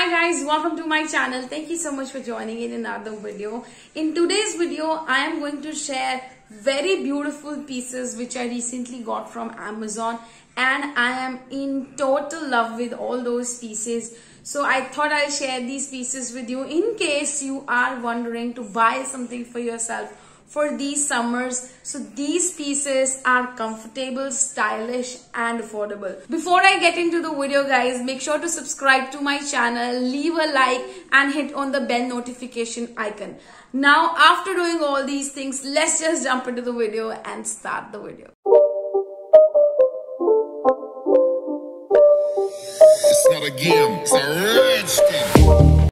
Hi guys, welcome to my channel. Thank you so much for joining in another video. In today's video, I am going to share very beautiful pieces which I recently got from Amazon, and I am in total love with all those pieces. So I thought I'll share these pieces with you in case you are wondering to buy something for yourself for these summers. So these pieces are comfortable, stylish and affordable. Before I get into the video guys, make sure to subscribe to my channel, leave a like and hit on the bell notification icon. Now after doing all these things, let's just jump into the video and start the video. It's not a game, it's a rich thing.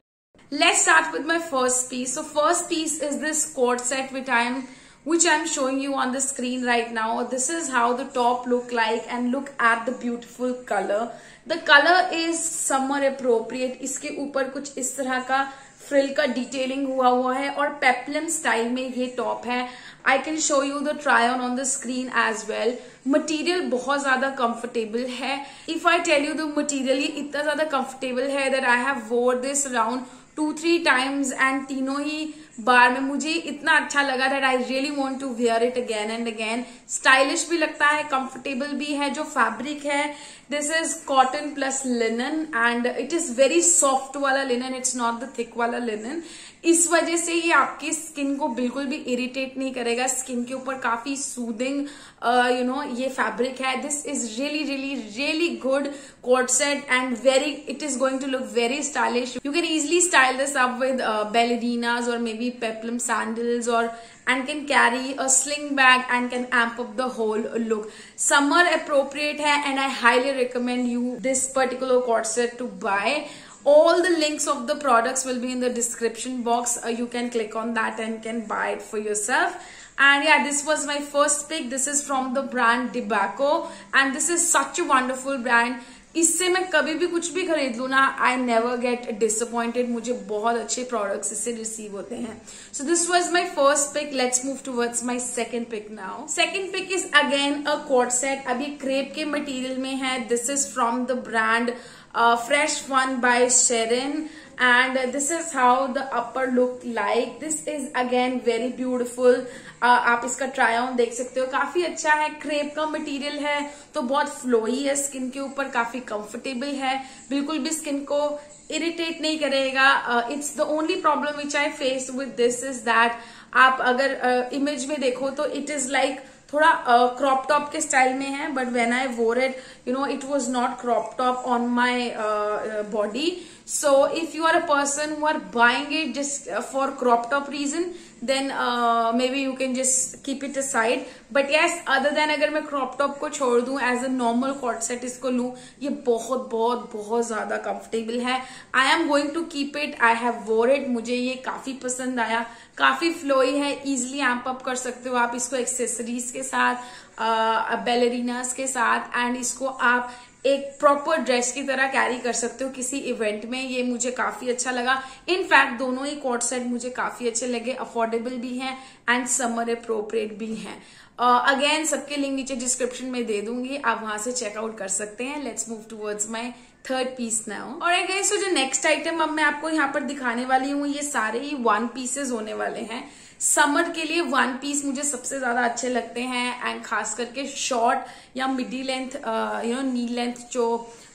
Let's start with my first piece. So first piece is this cord set which I'm showing you on the screen right now. This is how the top look like, and look at the beautiful color. The color is summer appropriate. इसके ऊपर कुछ इस तरह का frill का detailing हुआ है और पेप्लम स्टाइल में ये टॉप है. I can show you the try on the screen as well. Material बहुत ज्यादा कंफर्टेबल है. If I tell you the material ये इतना ज्यादा कंफर्टेबल है that I have wore this around 2-3 times and तीनों ही बार में मुझे इतना अच्छा लगा that I really want to wear it again and again. Stylish भी लगता है, कंफर्टेबल भी है. जो फैब्रिक है this is cotton plus linen and it is very soft वाला linen, it's not the thick वाला linen. इस वजह से ये आपकी स्किन को बिल्कुल भी इरिटेट नहीं करेगा. स्किन के ऊपर काफी सूदिंग ये फैब्रिक है. This is really good coat set and it is going to look very stylish. You can easily style this up with ballerinas or maybe peplum sandals and can carry a sling bag and can amp up the whole look. Summer appropriate hai and I highly recommend you this particular cord set to buy. All the links of the products will be in the description box. You can click on that and can buy it for yourself. And yeah, this was my first pick. This is from the brand DeBaco and this is such a wonderful brand. इससे मैं कभी भी कुछ भी खरीद लूँ ना, I never get disappointed. मुझे बहुत अच्छे प्रोडक्ट्स इससे रिसीव होते हैं. So this was my first pick. Let's move towards my second pick now. Second pick is again a coat set. अब ये क्रेप के मटेरियल में है. This is from the brand Fresh One by Sherin and this is how the upper look like. This is again very beautiful. आप इसका try on देख सकते हो. काफी अच्छा है. क्रेप का मटेरियल है तो बहुत फ्लोई है स्किन के ऊपर, काफी कंफर्टेबल है, बिल्कुल भी स्किन को इरिटेट नहीं करेगा. It's the only problem which I face with this is that आप अगर इमेज में देखो तो इट इज लाइक थोड़ा क्रॉप टॉप के स्टाइल में है, बट व्हेन आई वोर it it was not crop top on my body. So if you are a person who are buying it just for crop top reason, then maybe you can just keep it aside. But yes, other than अगर मैं crop top को छोड़ दूं as a normal cord set इसको लूं, ये बहुत ज्यादा comfortable है. I am going to keep it. I have wore it. मुझे ये काफी पसंद आया. काफी फ्लोई है, easily amp up कर सकते हो आप इसको एक्सेसरीज के साथ, बैलेरिनास के साथ, एंड इसको आप एक प्रॉपर ड्रेस की तरह कैरी कर सकते हो किसी इवेंट में. ये मुझे काफी अच्छा लगा. इनफैक्ट दोनों ही कोट सेट मुझे काफी अच्छे लगे. अफोर्डेबल भी हैं एंड समर अप्रोप्रिएट भी हैं. अगेन सबके लिंक नीचे डिस्क्रिप्शन में दे दूंगी, आप वहां से चेकआउट कर सकते हैं. Let's move towards my third piece now. और गाइस, सो जो नेक्स्ट आइटम अब मैं आपको यहाँ पर दिखाने वाली हूँ, ये सारे ही 1 पीसेस होने वाले हैं. समर के लिए 1 पीस मुझे सबसे ज्यादा अच्छे लगते हैं एंड खास करके शॉर्ट या मिडी लेंथ नी लेंथ जो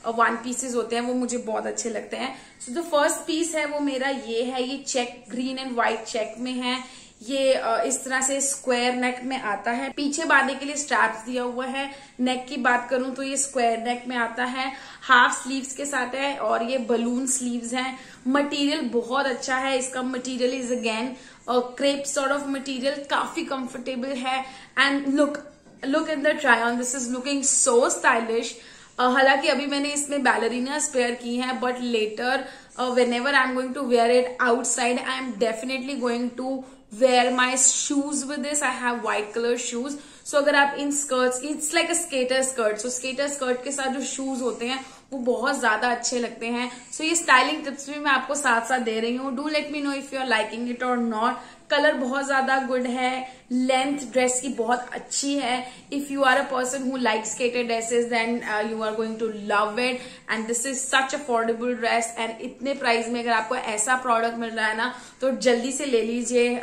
1 पीसेस होते हैं वो मुझे बहुत अच्छे लगते हैं. सो द फर्स्ट पीस है वो मेरा ये है. ये check, green and white check में है. ये इस तरह से स्क्वायर नेक में आता है. पीछे बांधने के लिए स्ट्रैप्स दिया हुआ है. नेक की बात करूं तो ये स्क्वायर नेक में आता है. हाफ स्लीव्स के साथ है और ये बलून स्लीव्स हैं. मटेरियल बहुत अच्छा है. इसका material is again crepe sort of material. काफी कंफर्टेबल है and look in the try on. This is looking so stylish. हालांकि अभी मैंने इसमें बैलरीनास पेयर की हैं, but later whenever I'm going to wear it outside, I am definitely going to wear my shoes with this. I have white color shoes. So अगर आप इन skirts, it's like a skater skirt. So skater skirt के साथ जो shoes होते हैं वो बहुत ज्यादा अच्छे लगते हैं. So ये स्टाइलिंग टिप्स भी मैं आपको साथ साथ दे रही हूँ. Do let me know if you are liking it or not. Colour बहुत ज्यादा गुड है, लेंथ ड्रेस की बहुत अच्छी है. If you are a person who like skated dresses then you are going to love it. And this is such affordable dress. And इतने price में अगर आपको ऐसा प्रोडक्ट मिल रहा है ना तो जल्दी से ले लीजिए.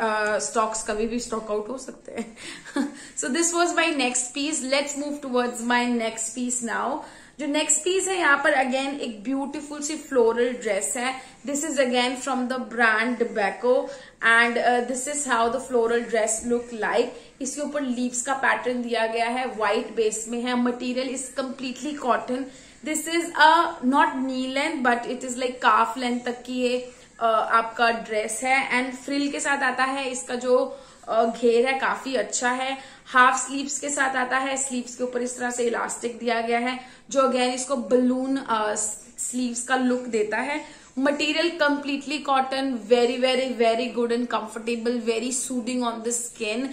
स्टॉक्स कभी भी स्टॉक आउट हो सकते हैं. So this was my next piece. Let's move towards my next piece now. जो नेक्स्ट पीस है यहाँ पर अगेन एक ब्यूटीफुल सी फ्लोरल ड्रेस है. This is again from the brand Dibeco and this is how the floral dress look like. इसके ऊपर leaves का पैटर्न दिया गया है, व्हाइट बेस में है. Material is completely cotton. This is a not knee length but it is like calf length तक की ये आपका ड्रेस है. एंड फ्रिल के साथ आता है. इसका जो घेर है काफी अच्छा है. हाफ स्लीव्स के साथ आता है. स्लीव्स के ऊपर इस तरह से इलास्टिक दिया गया है जो अगेन इसको बलून स्लीव्स का लुक देता है. Material completely cotton, very very very good and comfortable, very soothing on the skin.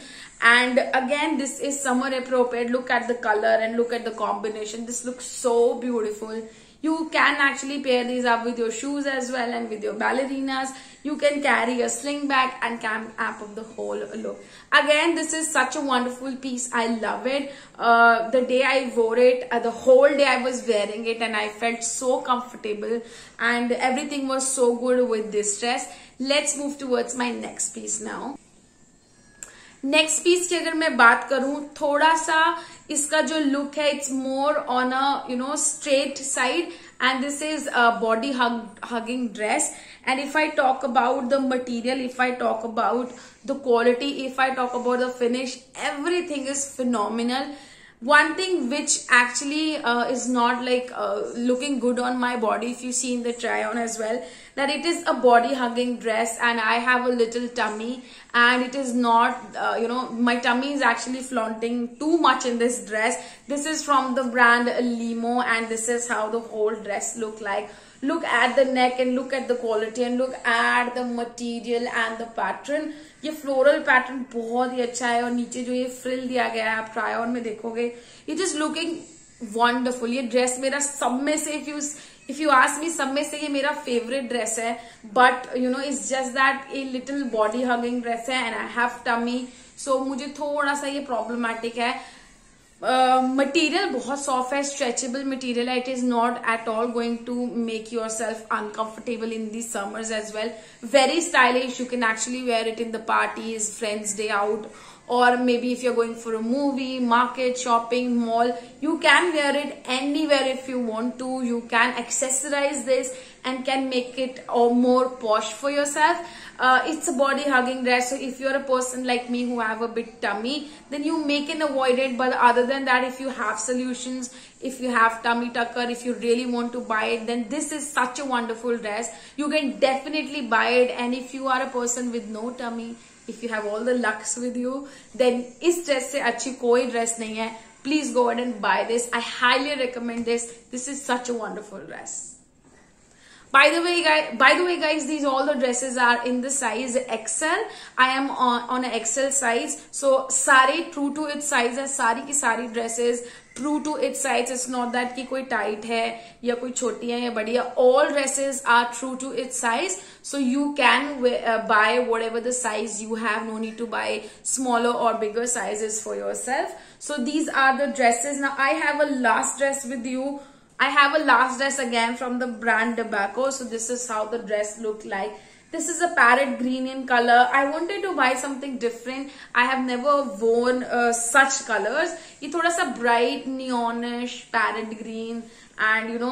And again this is summer appropriate. Look at the color and look at the combination. This looks so beautiful. You can actually pair these up with your shoes as well and with your ballerinas. You can carry a sling bag and can amp up the whole look. Again, this is such a wonderful piece. I love it. The day I wore it, the whole day I was wearing it and I felt so comfortable and everything was so good with this dress. Let's move towards my next piece now. Next piece की अगर मैं बात करूं, थोड़ा सा इसका जो look है it's more on a straight side and this is body hugging dress. And if I talk about the material, if I talk about the quality, if I talk about the finish, everything is phenomenal. One thing which actually is not like looking good on my body, if you see in the try on as well, that it is a body hugging dress and I have a little tummy and it is not my tummy is actually flaunting too much in this dress. This is from the brand Limo and this is how the whole dress look like. Look at the neck and look at the quality and look at the material and the pattern. ये floral pattern बहुत ही अच्छा है और नीचे जो ये frill दिया गया है आप ट्राई ऑन में देखोगे, इट इज लुकिंग वंडरफुल. ये ड्रेस मेरा सब में से इफ यू आस्क मी, सब में से ये मेरा फेवरेट ड्रेस है. But it's just that a little body hugging dress है एंड आई हैव टमी, सो मुझे थोड़ा सा ये प्रॉब्लमैटिक है. मटीरियल बहुत सॉफ्ट है, स्ट्रेचेबल मटीरियल है. It is not at all going to make yourself uncomfortable in the summers as well. Very stylish. You can actually wear it in the parties, friends day out, or maybe if you're going for a movie, market, shopping, mall, you can wear it anywhere if you want to. You can accessorize this and can make it more posh for yourself. It's a body hugging dress, so if you're a person like me who have a bit tummy, then you may can avoid it. But other than that, if you have solutions, if you have tummy tucker, if you really want to buy it, then this is such a wonderful dress. You can definitely buy it. And if you are a person with no tummy, if you have all the lucks with you, then इस dress से अच्छी कोई dress नहीं है. Please go ahead and buy this. I highly recommend this. This is such a wonderful dress. By the way guys, these all the dresses are in the size XL. I am on a XL size, so सारे true to its size है. सारी की सारी dresses true to its size. It's not that कि कोई tight है या कोई छोटी है या बड़ी है. All dresses are true to its size, so you can buy whatever the size you have. No need to buy smaller or bigger sizes for yourself. So these are the dresses. Now I have a last dress with you. I have a last dress again from the brand Tobacco. So this is how the dress look like. This is a parrot green in color. I wanted to buy something different. I have never worn such colors. ये थोड़ा सा bright neonish parrot green and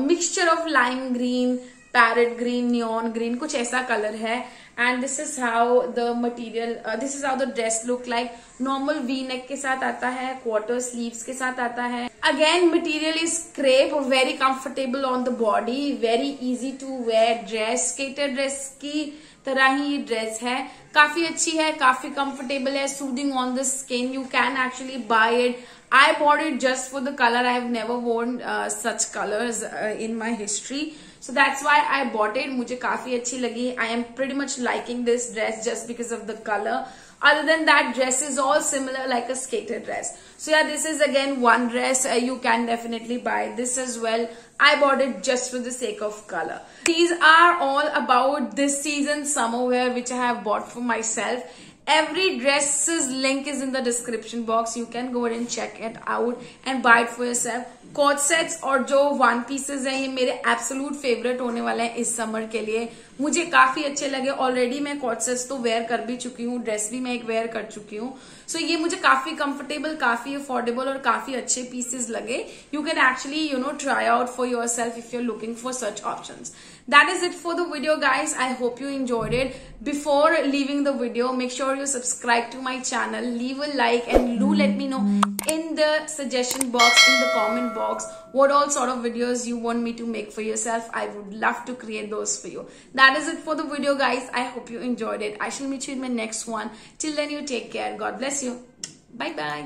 mixture of lime green, parrot green, neon green, कुछ ऐसा color है. And this is how the material, this is how the dress look like. Normal V-neck के साथ आता है, quarter sleeves के साथ आता है. Again, material is crepe, very comfortable on the body, very easy to wear dress. Skater dress की तरह ही ये ड्रेस है. काफी अच्छी है, काफी कंफर्टेबल है, soothing on the skin. You can actually buy it. I bought it just for the color. I have never worn such colors in my history. So that's why I bought it. मुझे काफी अच्छी लगी. I am pretty much liking this dress just because of the color. Other than that, dress is all similar like a skater dress. So yeah, this is again one dress. You can definitely buy this as well. I bought it just for the sake of color. These are all about this season summer wear which I have bought for myself. Every dress's link is in the description box. You can go ahead and check it out and buy it for yourself. Coat sets और जो one pieces हैं ये मेरे absolute favourite होने वाले हैं इस summer के लिए. मुझे काफी अच्छे लगे. ऑलरेडी मैं कोट सेट्स तो वेयर कर भी चुकी हूँ, ड्रेस भी मैं एक वेयर कर चुकी हूँ. सो ये मुझे काफी कंफर्टेबल, काफी अफोर्डेबल और काफी अच्छे पीसेस लगे. You can actually try out for yourself if you are looking for such options. That is it for the video, guys. I hope you enjoyed it. Before leaving the video, make sure you subscribe to my channel, leave a like, and do let me know in the suggestion box, in the comment box, what all sort of videos you want me to make for yourself. I would love to create those for you. That is it for the video, guys. I hope you enjoyed it. I shall meet you in my next one. Till then, you take care. God bless you. Bye bye.